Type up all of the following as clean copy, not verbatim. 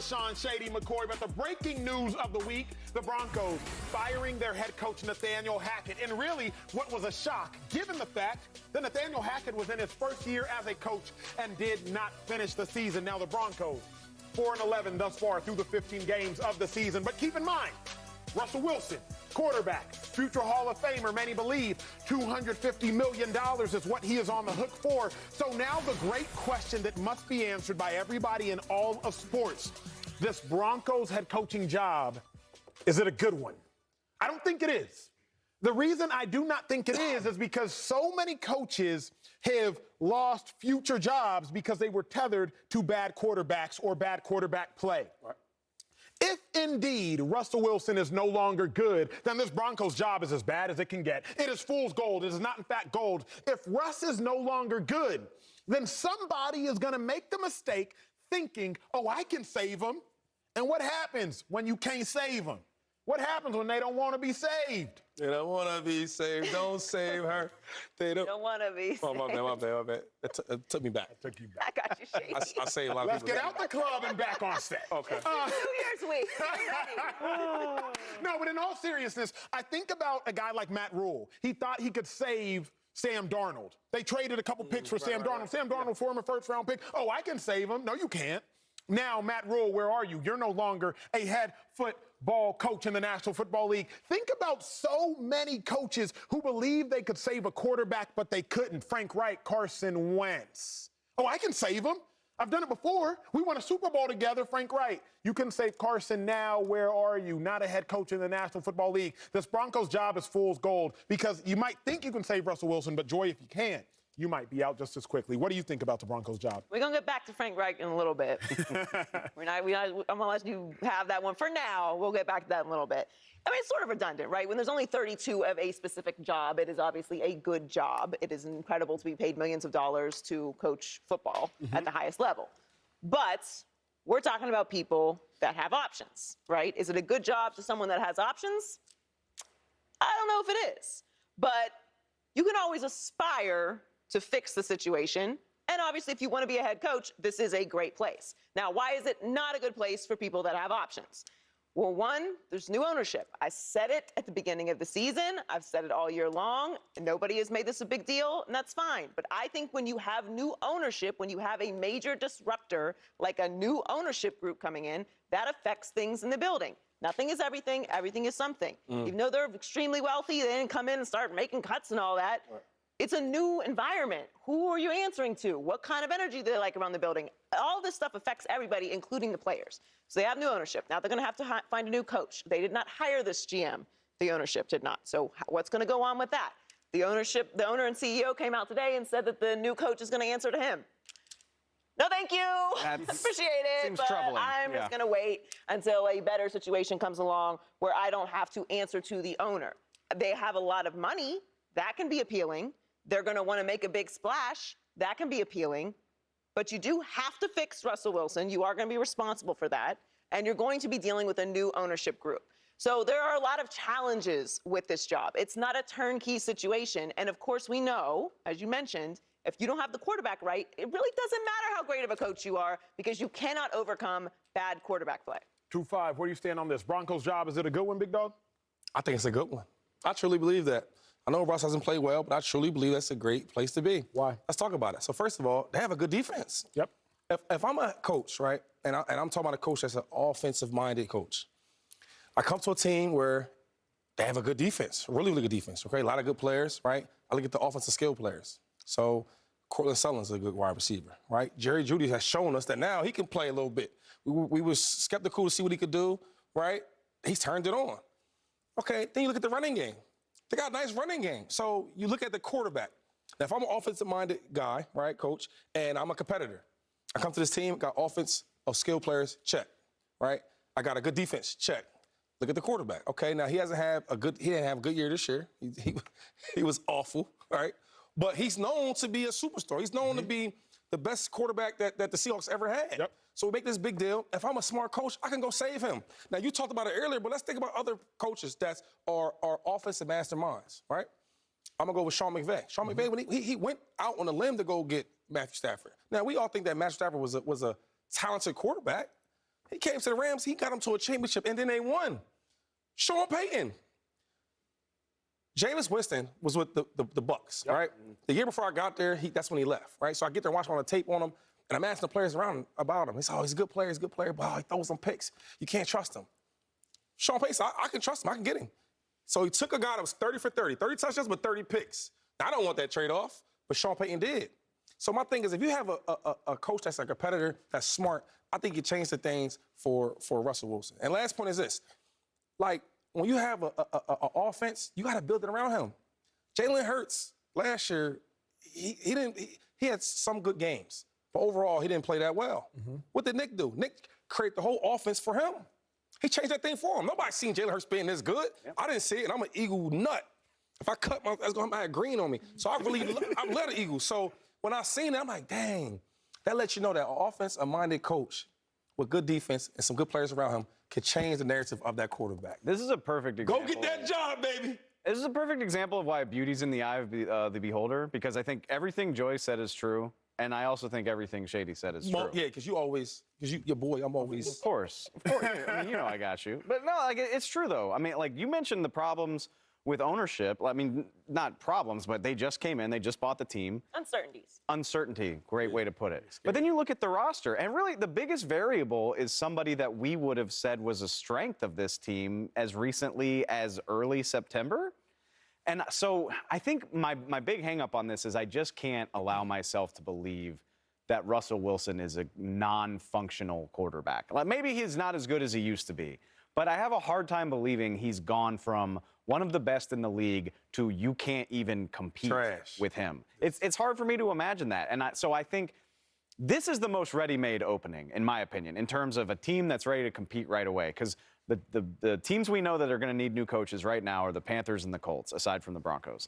LaShawn Shady McCoy, but the breaking news of the week, the Broncos firing their head coach Nathaniel Hackett. And really, what was a shock, given the fact that Nathaniel Hackett was in his first year as a coach and did not finish the season. Now the Broncos, 4-11 thus far through the 15 games of the season. But keep in mind, Russell Wilson, quarterback, future Hall of Famer, many believe $250 million is what he is on the hook for. So now the great question that must be answered by everybody in all of sports, this Broncos head coaching job, is it a good one? I don't think it is. The reason I do not think it is because so many coaches have lost future jobs because they were tethered to bad quarterbacks or bad quarterback play. Right. If indeed Russell Wilson is no longer good, then this Broncos job is as bad as it can get. It is fool's gold. It is not, in fact, gold. If Russ is no longer good, then somebody is going to make the mistake thinking, oh, I can save him. And what happens when you can't save him? What happens when they don't want to be saved? They don't want to be saved. Don't save her. They don't want to be saved. Oh, my bad. It took me back. I got you, Shady. I saved a lot of people. Let's get out the club and back on set. Okay. New Year's week. No, but in all seriousness, I think about a guy like Matt Rule. He thought he could save Sam Darnold. They traded a couple picks for Sam Darnold. Sam Darnold, former first-round pick. Oh, I can save him. No, you can't. Now, Matt Rule, where are you? You're no longer a head football coach in the National Football League. Think about so many coaches who believe they could save a quarterback, but they couldn't. Frank Reich, Carson Wentz. Oh, I can save him. I've done it before. We won a Super Bowl together, Frank Reich. You can save Carson now. Where are you? Not a head coach in the National Football League. This Broncos job is fool's gold because you might think you can save Russell Wilson, but Joy, if you can't, you might be out just as quickly. What do you think about the Broncos job? We're going to get back to Frank Reich in a little bit. I'm going to let you have that one for now. We'll get back to that in a little bit. I mean, it's sort of redundant, right? When there's only 32 of a specific job, it is obviously a good job. It is incredible to be paid millions of dollars to coach football at the highest level. But we're talking about people that have options, right? Is it a good job to someone that has options? I don't know if it is. But you can always aspire to fix the situation. And obviously, if you want to be a head coach, this is a great place. Now, why is it not a good place for people that have options? Well, one, there's new ownership. I said it at the beginning of the season. I've said it all year long. And nobody has made this a big deal, and that's fine. But I think when you have new ownership, when you have a major disruptor, like a new ownership group coming in, that affects things in the building. Nothing is everything. Everything is something. Even though they're extremely wealthy, they didn't come in and start making cuts and all that. Right. It's a new environment. Who are you answering to? What kind of energy do they like around the building? All this stuff affects everybody, including the players. So they have new ownership. Now they're going to have to find a new coach. They did not hire this GM. The ownership did not. So what's going to go on with that? The owner and CEO came out today and said that the new coach is going to answer to him. No, thank you. Appreciate it. Seems but troubling. I'm just going to wait until a better situation comes along where I don't have to answer to the owner. They have a lot of money. That can be appealing. They're going to want to make a big splash. That can be appealing. But you do have to fix Russell Wilson. You are going to be responsible for that. And you're going to be dealing with a new ownership group. So there are a lot of challenges with this job. It's not a turnkey situation. And, of course, we know, as you mentioned, if you don't have the quarterback right, it really doesn't matter how great of a coach you are because you cannot overcome bad quarterback play. 2-5, where do you stand on this? Broncos job, is it a good one, Big Dog? I think it's a good one. I truly believe that. I know Russ hasn't played well, but I truly believe that's a great place to be. Why? Let's talk about it. So first of all, they have a good defense. Yep. If I'm a coach, right, and I'm talking about a coach that's an offensive-minded coach, I come to a team where they have a good defense, really, really good defense, okay? A lot of good players, right? I look at the offensive skill players. So Cortland Sutton's a good wide receiver, right? Jerry Jeudy has shown us that now he can play a little bit. We were skeptical to see what he could do, right? He's turned it on. Okay, then you look at the running game. They got a nice running game. So you look at the quarterback. Now, if I'm an offensive-minded guy, right, coach, and I'm a competitor, I come to this team, got offense of skill players, check, right? I got a good defense, check. Look at the quarterback. Okay, now he didn't have a good year this year. He was awful, right? But he's known to be a superstar. He's known to be the best quarterback that the Seahawks ever had. Yep. So we make this big deal. If I'm a smart coach, I can go save him. Now, you talked about it earlier, but let's think about other coaches that are offensive masterminds, right? I'm going to go with Sean McVay. Sean McVay, when he went out on a limb to go get Matthew Stafford. Now, we all think that Matthew Stafford was a talented quarterback. He came to the Rams, he got them to a championship, and then they won. Sean Payton. Jameis Winston was with the Bucks, right? The year before I got there, that's when he left, right? So I get there watching on the tape on him, and I'm asking the players around about him. He said, oh, he's a good player, but he throws some picks. You can't trust him. Sean Payton said, I can trust him, I can get him. So he took a guy that was 30 for 30 touchdowns, but 30 picks. Now, I don't want that trade-off, but Sean Payton did. So my thing is, if you have a coach that's a competitor, that's smart, I think you change the things for Russell Wilson. And last point is this. Like, when you have an offense, you got to build it around him. Jalen Hurts, last year, he had some good games. But overall, he didn't play that well. What did Nick do? Nick created the whole offense for him. He changed that thing for him. Nobody's seen Jalen Hurts being this good. I didn't see it, and I'm an Eagle nut. If I cut my, that's gonna have green on me. So I love the Eagles. So when I seen it, I'm like, dang. That lets you know that an offense-minded coach with good defense and some good players around him could change the narrative of that quarterback. This is a perfect example. Go get that job, baby. This is a perfect example of why beauty's in the eye of the beholder, because I think everything Joy said is true, and I also think everything Shady said is true. Yeah, because your boy, I'm always. Of course. I mean, you know I got you. But no, like, it's true, though. I mean, like, you mentioned the problems with ownership. I mean, not problems, but they just came in. They just bought the team. Uncertainties. Uncertainty. Great way to put it. But then you look at the roster, and really the biggest variable is somebody that we would have said was a strength of this team as recently as early September. And so I think my big hang-up on this is I just can't allow myself to believe that Russell Wilson is a non-functional quarterback. Like, maybe he's not as good as he used to be, but I have a hard time believing he's gone from one of the best in the league to you can't even compete with him. It's hard for me to imagine that. And so I think this is the most ready-made opening, in my opinion, in terms of a team that's ready to compete right away. Because the teams we know that are going to need new coaches right now are the Panthers and the Colts, aside from the Broncos.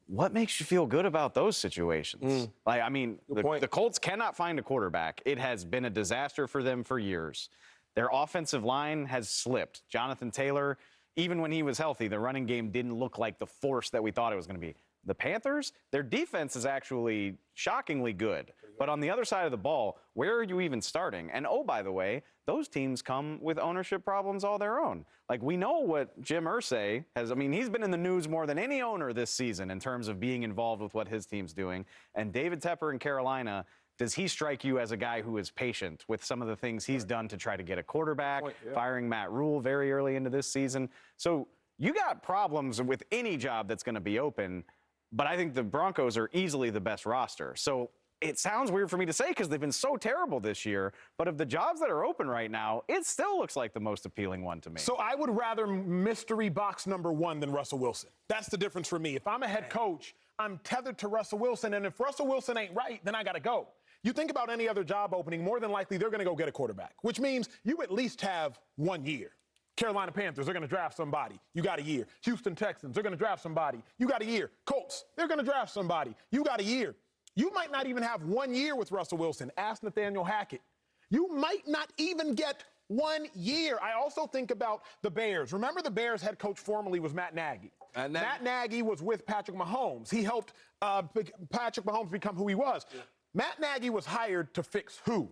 What makes you feel good about those situations? Like, I mean, the Colts cannot find a quarterback. It has been a disaster for them for years. Their offensive line has slipped. Jonathan Taylor, even when he was healthy, the running game didn't look like the force that we thought it was going to be. The Panthers, their defense is actually shockingly good. But on the other side of the ball, where are you even starting? And, oh, by the way, those teams come with ownership problems all their own. Like, we know what Jim Irsay has. I mean, he's been in the news more than any owner this season in terms of being involved with what his team's doing. And David Tepper in Carolina, does he strike you as a guy who is patient with some of the things he's done to try to get a quarterback, firing Matt Rule very early into this season? So you got problems with any job that's going to be open, but I think the Broncos are easily the best roster. So it sounds weird for me to say because they've been so terrible this year, but of the jobs that are open right now, it still looks like the most appealing one to me. So I would rather mystery box number one than Russell Wilson. That's the difference for me. If I'm a head coach, I'm tethered to Russell Wilson, and if Russell Wilson ain't right, then I got to go. You think about any other job opening, more than likely they're going to go get a quarterback, which means you at least have 1 year. Carolina Panthers, they're going to draft somebody. You got a year. Houston Texans, they're going to draft somebody. You got a year. Colts, they're going to draft somebody. You got a year. You might not even have 1 year with Russell Wilson. Ask Nathaniel Hackett. You might not even get 1 year. I also think about the Bears. Remember, the Bears head coach formerly was Matt Nagy. Matt Nagy was with Patrick Mahomes. He helped Patrick Mahomes become who he was. Yeah. Matt Nagy was hired to fix who?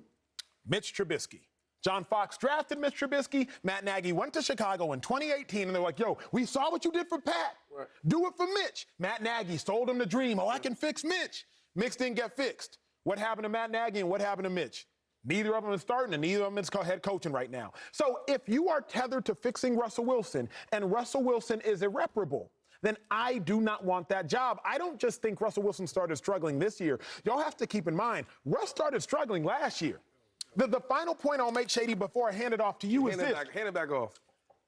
Mitch Trubisky. John Fox drafted Mitch Trubisky. Matt Nagy went to Chicago in 2018, and they're like, yo, we saw what you did for Pat. Right. Do it for Mitch. Matt Nagy sold him the dream. Oh, I can fix Mitch. Mitch didn't get fixed. What happened to Matt Nagy and what happened to Mitch? Neither of them is starting, and neither of them is head coaching right now. So if you are tethered to fixing Russell Wilson, and Russell Wilson is irreparable, then I do not want that job. I don't just think Russell Wilson started struggling this year. Y'all have to keep in mind, Russ started struggling last year. The final point I'll make, Shady, before I hand it off to you is this. Hand it back off.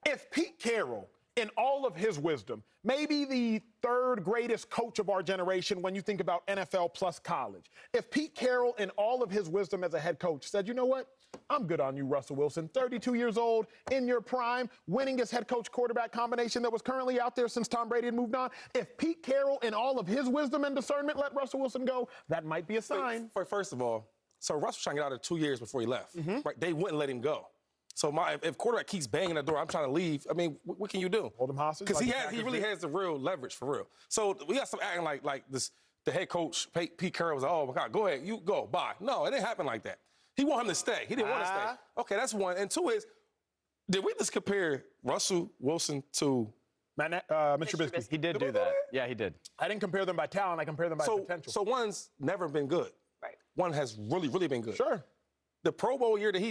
If Pete Carroll, in all of his wisdom, maybe the third greatest coach of our generation when you think about NFL plus college, if Pete Carroll, in all of his wisdom as a head coach, said, you know what? I'm good on you, Russell Wilson. 32 years old, in your prime, winningest head coach quarterback combination that was currently out there since Tom Brady had moved on. If Pete Carroll, in all of his wisdom and discernment, let Russell Wilson go, that might be a sign. First of all, so Russ was trying to get out of 2 years before he left. Right? They wouldn't let him go. So if quarterback keeps banging the door, I'm trying to leave. I mean, what can you do? Hold him hostage? Because he really has the real leverage, for real. So we got some acting like this. The head coach, Pete Carroll, was like, oh, my God, go ahead. You go. Bye. No, it didn't happen like that. He want him to stay. He didn't want to stay. Okay, that's one. And two is, did we just compare Russell Wilson to Mitch Trubisky? He did do that. Yeah, he did. I didn't compare them by talent. I compared them by potential. So one's never been good. Right. One has really, really been good. Sure. The Pro Bowl year that he